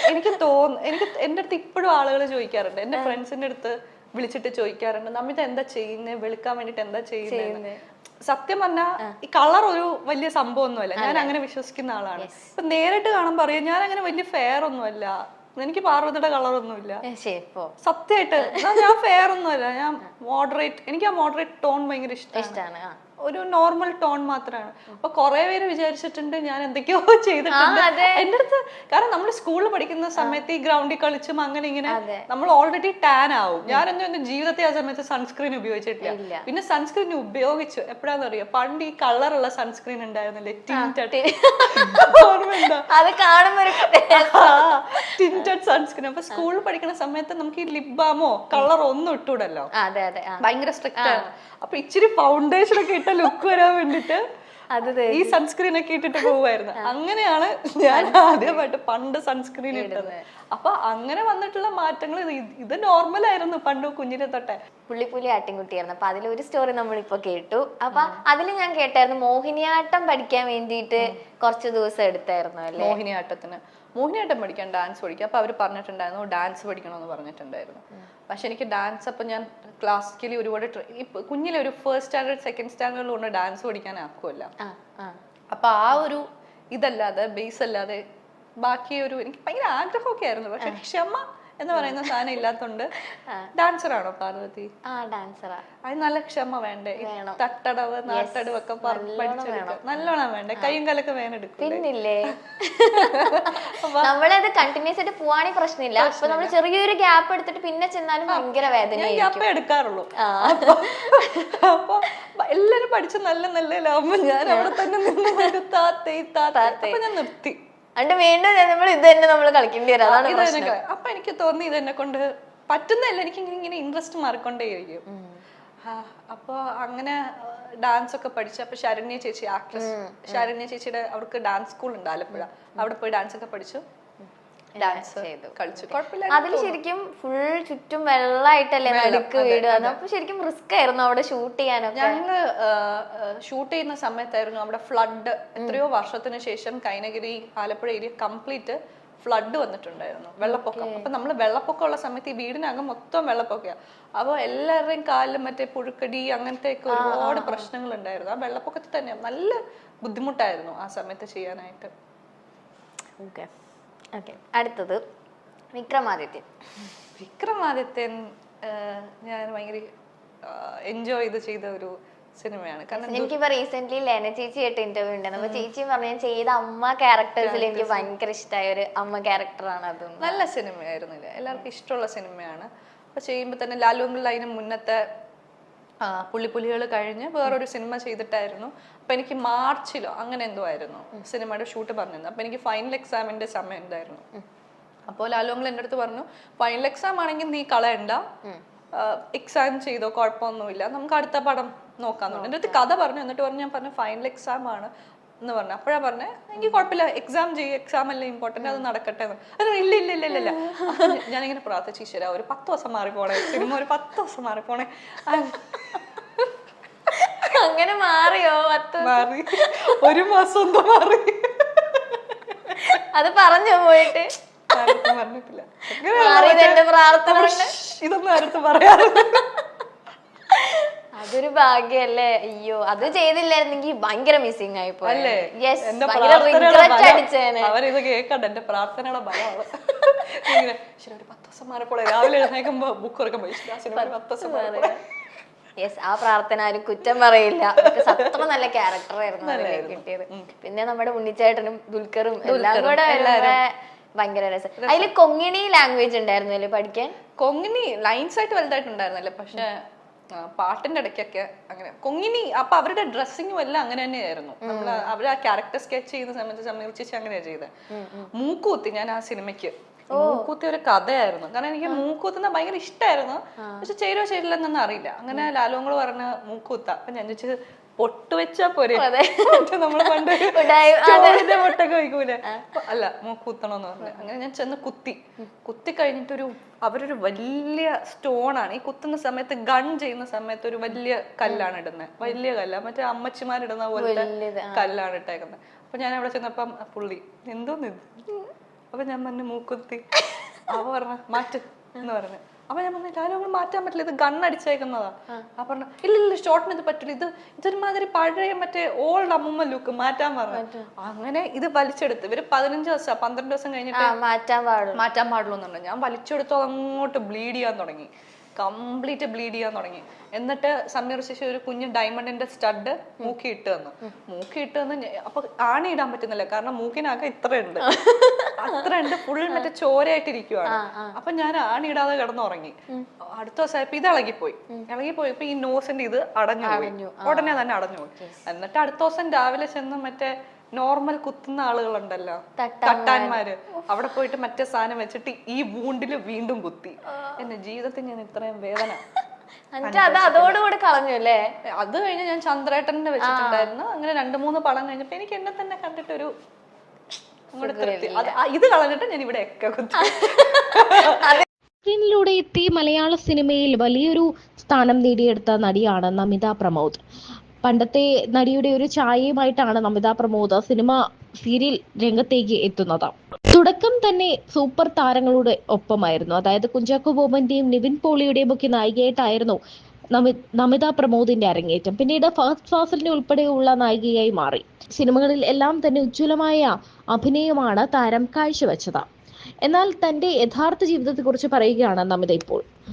എനിക്ക് എന്റെ അടുത്ത് ഇപ്പോഴും ആളുകൾ ചോദിക്കാറുണ്ട്, എന്റെ ഫ്രണ്ട്സിന്റെ അടുത്ത് വിളിച്ചിട്ട് ചോദിക്കാറുണ്ട്, നമ്മിത എന്താ ചെയ്യുന്നത്, വെളുക്കാൻ വേണ്ടിട്ട് എന്താ ചെയ്യുന്നത്. സത്യം പറഞ്ഞാ ഈ കളർ ഒരു വലിയ സംഭവമൊന്നുമല്ല, ഞാൻ അങ്ങനെ വിശ്വസിക്കുന്ന ആളാണ്. ഇപ്പൊ നേരിട്ട് കാണുമ്പോൾ പറയാം, ഞാൻ അങ്ങനെ വലിയ ഫെയർ ഒന്നുമല്ല, എനിക്ക് പാർവതിയുടെ കളറൊന്നുമില്ല, സത്യമായിട്ട് ഞാൻ ഫെയർ ഒന്നുമല്ല, ഞാൻ മോഡറേറ്റ്, എനിക്ക് ആ മോഡറേറ്റ് ടോൺ ഭയങ്കര ഇഷ്ടമാണ്, ഒരു നോർമൽ ടോൺ മാത്രമാണ്. അപ്പൊ കുറെ പേര് വിചാരിച്ചിട്ടുണ്ട് ഞാൻ എന്തൊക്കെയോ ചെയ്തിട്ടുണ്ട് എന്റെ അടുത്ത്. കാരണം നമ്മൾ സ്കൂളിൽ പഠിക്കുന്ന സമയത്ത് ഈ ഗ്രൗണ്ടിൽ കളിച്ചും അങ്ങനെ ഇങ്ങനെ നമ്മൾ ഓൾറെഡി ടാൻ ആവും. ഞാനൊന്നും എന്റെ ജീവിതത്തെ ആ സമയത്ത് സൺസ്ക്രീൻ ഉപയോഗിച്ചിട്ടില്ല. പിന്നെ സൺസ്ക്രീൻ ഉപയോഗിച്ചു എപ്പോഴാന്ന് അറിയാം, പണ്ട് ഈ കളറുള്ള സൺസ്ക്രീൻ ഉണ്ടായിരുന്നില്ലേ, ടിന്റഡ് സൺസ്ക്രീൻ. അപ്പൊ സ്കൂളിൽ പഠിക്കുന്ന സമയത്ത് നമുക്ക് ഈ ലിപ് ബാമോ കളർ ഒന്നും ഇട്ടൂടല്ലോ, ഭയങ്കര സ്ട്രിക്റ്റ് ആണ്. അപ്പൊ ഇച്ചിരി ഫൗണ്ടേഷൻ ഒക്കെ ഇട്ട ലുക്ക് വരാൻ വേണ്ടിട്ട് ഈ സൺസ്ക്രീൻ ഒക്കെ ഇട്ടിട്ട് പോവായിരുന്നു. അങ്ങനെയാണ് ഞാൻ ആദ്യമായിട്ട് പണ്ട് സൺസ്ക്രീൻ ഇട്ടത്. അപ്പൊ അങ്ങനെ വന്നിട്ടുള്ള മാറ്റങ്ങൾ ഇത് നോർമൽ ആയിരുന്നു പണ്ട് കുഞ്ഞിനെ തൊട്ടെ. പുള്ളിപ്പുലി ആട്ടിൻകുട്ടിയായിരുന്നു. അപ്പൊ അതിലൊരു സ്റ്റോറി നമ്മളിപ്പോ കേട്ടു. അപ്പൊ അതിൽ ഞാൻ കേട്ടായിരുന്നു മോഹിനിയാട്ടം പഠിക്കാൻ വേണ്ടിയിട്ട് കുറച്ച് ദിവസം എടുത്തായിരുന്നു അല്ലേ? മോഹിനിയാട്ടം പഠിക്കാൻ, ഡാൻസ് പഠിക്കാൻ. അപ്പൊ അവര് പറഞ്ഞിട്ടുണ്ടായിരുന്നു ഡാൻസ് പഠിക്കണമെന്ന് പറഞ്ഞിട്ടുണ്ടായിരുന്നു. പക്ഷെ എനിക്ക് ഡാൻസ് അപ്പൊ ഞാൻ ക്ലാസിക്കലി ഒരുപാട് കുഞ്ഞിലെ ഒരു ഫസ്റ്റ് സ്റ്റാൻഡേർഡ് സെക്കൻഡ് സ്റ്റാൻഡേർഡിൽ കൊണ്ട് ഡാൻസ് പഠിക്കാൻ ആക്കുമല്ല. അപ്പൊ ആ ഒരു ഇതല്ലാതെ ബേസ് അല്ലാതെ ബാക്കി ഒരു എനിക്ക് ഭയങ്കര ആഗ്രഹമൊക്കെ ആയിരുന്നു. പക്ഷെ ക്ഷമ എന്ന് പറയുന്ന സാധനം ഇല്ലാത്തോണ്ട്. ഡാൻസർ ആണോ പാർവതി? അത് നല്ല ക്ഷമ വേണ്ടേ, തട്ടടവ് നാട്ടടവ് ഒക്കെ പഠിച്ചെടുക്കുക നല്ലോണം വേണ്ടേ, കൈയും കാലൊക്കെ വേനെടുക്കും. പിന്നില്ലേ നമ്മളത് കണ്ടിന്യൂസ് ആയിട്ട് പോവാണെങ്കിൽ പ്രശ്നമില്ല. അപ്പൊ നമ്മൾ ചെറിയൊരു ഗ്യാപ്പ് എടുത്തിട്ട് പിന്നെ ചെന്നാലും ഭയങ്കര വേദന ഗ്യാപ്പേ എടുക്കാറുള്ളൂ. അപ്പൊ എല്ലാരും പഠിച്ച നല്ല നല്ലതാവുമ്പോ ഞാൻ അവിടെ തന്നെ നിന്ന് ഞാൻ നിർത്തി. അണ്ട് വീണ്ടും നമ്മൾ ഇത് തന്നെ നമ്മൾ കളിക്കേണ്ടി വരും. അപ്പൊ എനിക്ക് തോന്നി ഇതെന്നെ കൊണ്ട് പറ്റുന്നല്ല, എനിക്ക് ഇങ്ങനെ ഇൻട്രസ്റ്റ് മാറിക്കൊണ്ടേയിരിക്കും. അപ്പൊ അങ്ങനെ ഡാൻസ് ഒക്കെ പഠിച്ചു. അപ്പൊ ശരണ്യ ചേച്ചി, ആക്ട്രസ് ശരണ്യ ചേച്ചിയുടെ അവർക്ക് ഡാൻസ് സ്കൂൾ ഉണ്ട് ആലപ്പുഴ, അവിടെ പോയി ഡാൻസ് ഒക്കെ പഠിച്ചു, ഡാൻസ് കളിച്ചു. അതിൽ ശരിക്കും ഫുൾ ചുറ്റും വെള്ളമായിട്ടല്ലേ നടുക്ക് വീട്. അപ്പൊ ശരിക്കും റിസ്ക് ആയിരുന്നു അവിടെ ഷൂട്ട് ചെയ്യാനൊക്കെ. ഞങ്ങള് ഷൂട്ട് ചെയ്യുന്ന സമയത്തായിരുന്നു അവിടെ ഫ്ലഡ്. എത്രയോ വർഷത്തിന് ശേഷം Kainakary Alappuzha area complete flood വന്നിട്ടുണ്ടായിരുന്നു, വെള്ളപ്പൊക്കം. അപ്പൊ നമ്മള് വെള്ളപ്പൊക്കം ഉള്ള സമയത്ത് ഈ വീടിനകം മൊത്തം വെള്ളപ്പൊക്കമാണ്. അപ്പൊ എല്ലാവരുടെയും കാലിലും മറ്റേ പുഴുക്കടി അങ്ങനത്തെ ഒക്കെ ഒരുപാട് പ്രശ്നങ്ങൾ ഉണ്ടായിരുന്നു. ആ വെള്ളപ്പൊക്കത്തിൽ തന്നെ നല്ല ബുദ്ധിമുട്ടായിരുന്നു ആ സമയത്ത് ചെയ്യാനായിട്ട്. അടുത്തത് വിക്രമാദിത്യൻ ഞാൻ ഭയങ്കര എൻജോയ് ചെയ്ത ഒരു സിനിമയാണ്. കാരണം എനിക്കിപ്പോ റീസെന്റ് ലെന ചേച്ചിയായിട്ട് ഇന്റർവ്യൂ ഉണ്ടായിരുന്നു. അപ്പൊ ചേച്ചി പറഞ്ഞ ചെയ്ത അമ്മ ക്യാരക്ടേഴ്സിൽ എനിക്ക് ഭയങ്കര ഇഷ്ടമായ ഒരു അമ്മ ക്യാരക്ടറാണ് അത്. നല്ല സിനിമയായിരുന്നില്ല, എല്ലാവർക്കും ഇഷ്ടമുള്ള സിനിമയാണ്. അപ്പൊ ചെയ്യുമ്പോ തന്നെ ലാലുവിൽ അതിന് മുന്നത്തെ പുള്ളിപ്പുലികൾ കഴിഞ്ഞ് വേറൊരു സിനിമ ചെയ്തിട്ടായിരുന്നു. അപ്പൊ എനിക്ക് മാർച്ചിലോ അങ്ങനെ എന്തോ ആയിരുന്നു സിനിമയുടെ ഷൂട്ട് പറഞ്ഞിരുന്നത്. അപ്പൊ എനിക്ക് ഫൈനൽ എക്സാമിന്റെ സമയം ഉണ്ടായിരുന്നു. അപ്പോൾ ലാലുങ്ങൾ എൻ്റെ അടുത്ത് പറഞ്ഞു, ഫൈനൽ എക്സാം ആണെങ്കിൽ നീ കളയണ്ട, എക്സാം ചെയ്തോ, കുഴപ്പമൊന്നുമില്ല, നമുക്ക് അടുത്ത പടം നോക്കാന്നുണ്ട്. എൻ്റെ അടുത്ത് കഥ പറഞ്ഞു. എന്നിട്ട് പറഞ്ഞു, ഞാൻ പറഞ്ഞു ഫൈനൽ എക്സാം ആണ് എന്ന് പറഞ്ഞു. അപ്പോഴാ പറഞ്ഞേ എനിക്ക് കുഴപ്പമില്ല, എക്സാം ചെയ്യും, എക്സാം അല്ലേ ഇമ്പോർട്ടന്റ്, അത് നടക്കട്ടെ. ഇല്ല ഇല്ല ഇല്ല ഇല്ല ഇല്ല ഞാനിങ്ങനെ പ്രാർത്ഥിച്ചു, ഈശ്വരാ ഒരു 10 ദിവസം മാറിപ്പോണേ, സിനിമ ഒരു 10 ദിവസം മാറിപ്പോണേ. അങ്ങനെ മാറിയോ? മാറി, ഒരു മാസം എന്തോ മാറി. അത് പറഞ്ഞോ പോയിട്ട്? പറഞ്ഞിട്ടില്ല, ഇതൊന്നും അടുത്ത് പറയാറില്ല. അതൊരു ഭാഗ്യല്ലേ. അയ്യോ, അത് ചെയ്തില്ലായിരുന്നെങ്കിൽ ഭയങ്കര മിസ്സിംഗ് ആയി പോയല്ലേ. അവരിത് കേക്കണ്ട, എന്റെ പ്രാർത്ഥനയുടെ ബലമാണ്. ഇങ്ങനെ ഒരു 10 ദിവസം മാറിപ്പോളെ, രാവിലെ എഴുന്നേക്കുമ്പോ ബുക്ക് തുറക്കുമ്പോ 10 ദിവസം മാറിപ്പോളെ. യെസ്, ആ പ്രാർത്ഥന ആരും കുറ്റം പറയില്ല. അത്ര നല്ല ക്യാരക്ടറായിരുന്നു കിട്ടിയത്. പിന്നെ നമ്മുടെ ഉണ്ണിച്ചേട്ടനും ദുൽഖറും എല്ലാം കൂടെ ഭയങ്കര രസം. അതില് കൊങ്ങിണി ലാംഗ്വേജ് ഉണ്ടായിരുന്നു അല്ലേ പഠിക്കാൻ? കൊങ്ങിണി ലൈൻസ് ആയിട്ട് വലുതായിട്ടുണ്ടായിരുന്നല്ലേ, പക്ഷെ പാട്ടിന്റെ ഇടയ്ക്കൊക്കെ അങ്ങനെ കൊങ്ങിണി. അപ്പൊ അവരുടെ ഡ്രസ്സിങ്ങും എല്ലാം അങ്ങനെ തന്നെയായിരുന്നു. നമ്മള് അവര് ആ ക്യാരക്ടർ സ്കെച്ച് ചെയ്യുന്ന സമയത്ത് സമീപിച്ച് അങ്ങനെയാ ചെയ്തത്. മൂക്കൂത്തി, ഞാൻ ആ സിനിമയ്ക്ക് മൂക്കൂത്തി ഒരു കഥയായിരുന്നു. കാരണം എനിക്ക് മൂക്കൂത്തുന്ന ഭയങ്കര ഇഷ്ടമായിരുന്നു. പക്ഷെ ചേരോ ചേരില്ലെന്നൊന്നും അറിയില്ല. അങ്ങനെ ലാലോങ്ങൾ പറഞ്ഞ മൂക്കൂത്ത. അപ്പൊ ഞാൻ ചോദിച്ചത് പൊട്ട് വെച്ചാ പോരെ, നമ്മള് പണ്ട് പൊട്ടൊക്കെ വയ്ക്കൂലെ, അല്ല മൂക്കൂത്തണോന്ന് പറഞ്ഞു. അങ്ങനെ ഞാൻ ചെന്ന് കുത്തി കഴിഞ്ഞിട്ടൊരു അവരൊരു വലിയ സ്റ്റോണാണ്. ഈ കുത്തുന്ന സമയത്ത് ഗൺ ചെയ്യുന്ന സമയത്ത് ഒരു വലിയ കല്ലാണ് ഇടുന്നത്, വലിയ കല്ല, മറ്റേ അമ്മച്ചിമാരിടുന്ന പോലത്തെ കല്ലാണ് ഇട്ടേക്കുന്നത്. അപ്പൊ ഞാൻ അവിടെ ചെന്നപ്പം പുള്ളി എന്തോന്ന് അപ്പൊ ഞാൻ പറഞ്ഞു മൂക്കുത്തി. അവ പറഞ്ഞ മാറ്റ് എന്ന് പറഞ്ഞു. അപ്പൊ ഞാൻ പറഞ്ഞു ഡയലോഗ് മാറ്റാൻ പറ്റില്ല, ഇത് ഗണ്ണടിച്ചേക്കുന്നതാ. അപ്പൊ പറഞ്ഞു ഇല്ല ഷോർട്ടിന് ഇത് പറ്റില്ല, ഇതൊരുമാതിരി പഴയ മറ്റേ ഓൾഡ് അമ്മൂമ്മ ലുക്ക്, മാറ്റാൻ പറഞ്ഞു. അങ്ങനെ ഇത് വലിച്ചെടുത്ത് ഇവര് 15 ദിവസം 12 ദിവസം കഴിഞ്ഞിട്ട് മാറ്റാൻ പാടുള്ളൂ എന്ന് പറഞ്ഞു. ഞാൻ വലിച്ചെടുത്തു, അങ്ങോട്ട് ബ്ലീഡ് ചെയ്യാൻ തുടങ്ങി, കംപ്ലീറ്റ് ബ്ലീഡ് ചെയ്യാൻ തുടങ്ങി. എന്നിട്ട് സമീർ ശശി ഒരു കുഞ്ഞ് ഡയമണ്ടിന്റെ സ്റ്റഡ് മൂക്കി ഇട്ട് തന്നു. അപ്പൊ ആണി ഇടാൻ പറ്റുന്നില്ല, കാരണം മൂക്കിനാകെ ഇത്രയുണ്ട്, ഫുൾ മറ്റേ ചോരയായിട്ടിരിക്കുവാണ്. അപ്പൊ ഞാൻ ആണി ഇടാതെ കിടന്നുറങ്ങി. അടുത്ത ദിവസം ഇത് ഇളകിപ്പോയപ്പോ ഈ നോസിന്റെ ഇത് അടഞ്ഞു പോയി, ഉടനെ തന്നെ അടഞ്ഞു പോയി. എന്നിട്ട് അടുത്ത ദിവസം രാവിലെ ചെന്ന് മറ്റേ നോർമൽ കുത്തുന്ന ആളുകളുണ്ടല്ലോ, തട്ടാന്മാര്, അവിടെ പോയിട്ട് മറ്റേ സാധനം വെച്ചിട്ട് ഈ വൂണ്ടില് വീണ്ടും കുത്തി. എന്റെ ജീവിതത്തിൽ ഞാൻ ഇത്രയും വേദന അതോടുകൂടി കളഞ്ഞു അല്ലേ. അത് കഴിഞ്ഞ് ഞാൻ ചന്ദ്രേട്ടന്റെ വെച്ചിട്ടുണ്ടായിരുന്നു. അങ്ങനെ 2-3 പടം കഴിഞ്ഞപ്പോ എനിക്ക് എന്നെ തന്നെ കണ്ടിട്ടൊരു ഇത് കളഞ്ഞിട്ട് ഞാൻ ഇവിടെ ഒക്കെ കുത്തി. സ്ക്രീനിലൂടെ എത്തി മലയാള സിനിമയിൽ വലിയൊരു സ്ഥാനം നേടിയെടുത്ത നടിയാണ് നമിത പ്രമോദ്. പണ്ടത്തെ നടിയുടെ ഒരു ഛായയുമായിട്ടാണ് നമിത പ്രമോദ് സിനിമ സീരിയൽ രംഗത്തേക്ക് എത്തുന്നത്. തുടക്കം തന്നെ സൂപ്പർ താരങ്ങളുടെ ഒപ്പമായിരുന്നു. അതായത് കുഞ്ചാക്കോ ബോബന്റെയും നിവിൻ പോളിയുടെയും ഒക്കെ നായികയായിട്ടായിരുന്നു നമിത പ്രമോദിന്റെ അരങ്ങേറ്റം. പിന്നീട് ഫഹദ് ഫാസിലിന്റെ ഉൾപ്പെടെയുള്ള നായികയായി മാറി. സിനിമകളിൽ എല്ലാം തന്നെ ഉജ്ജ്വലമായ അഭിനയമാണ് താരം കാഴ്ചവെച്ചത്. എന്നാൽ തന്റെ യഥാർത്ഥ ജീവിതത്തെക്കുറിച്ച് പറയുകയാണ് നമിത ഇപ്പോൾ.